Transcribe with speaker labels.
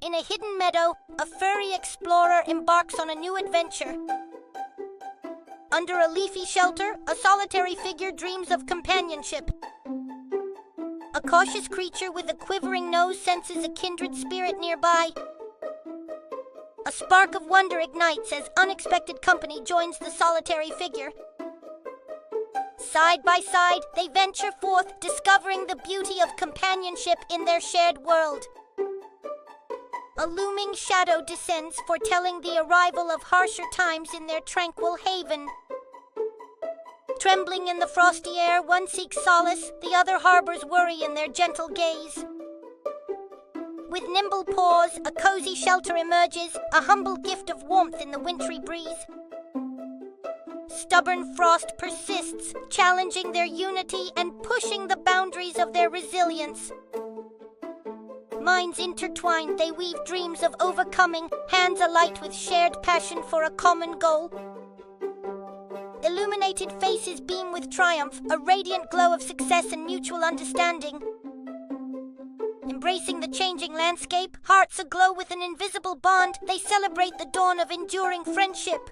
Speaker 1: In a hidden meadow, a furry explorer embarks on a new adventure. Under a leafy shelter, a solitary figure dreams of companionship. A cautious creature with a quivering nose senses a kindred spirit nearby. A spark of wonder ignites as unexpected company joins the solitary figure. Side by side, they venture forth, discovering the beauty of companionship in their shared world. A looming shadow descends, foretelling the arrival of harsher times in their tranquil haven. Trembling in the frosty air, one seeks solace, the other harbors worry in their gentle gaze. With nimble paws, a cozy shelter emerges, a humble gift of warmth in the wintry breeze. Stubborn frost persists, challenging their unity and pushing the boundaries of their resilience. Minds intertwined, they weave dreams of overcoming, hands alight with shared passion for a common goal. Illuminated faces beam with triumph, a radiant glow of success and mutual understanding. Embracing the changing landscape, hearts aglow with an invisible bond, they celebrate the dawn of enduring friendship.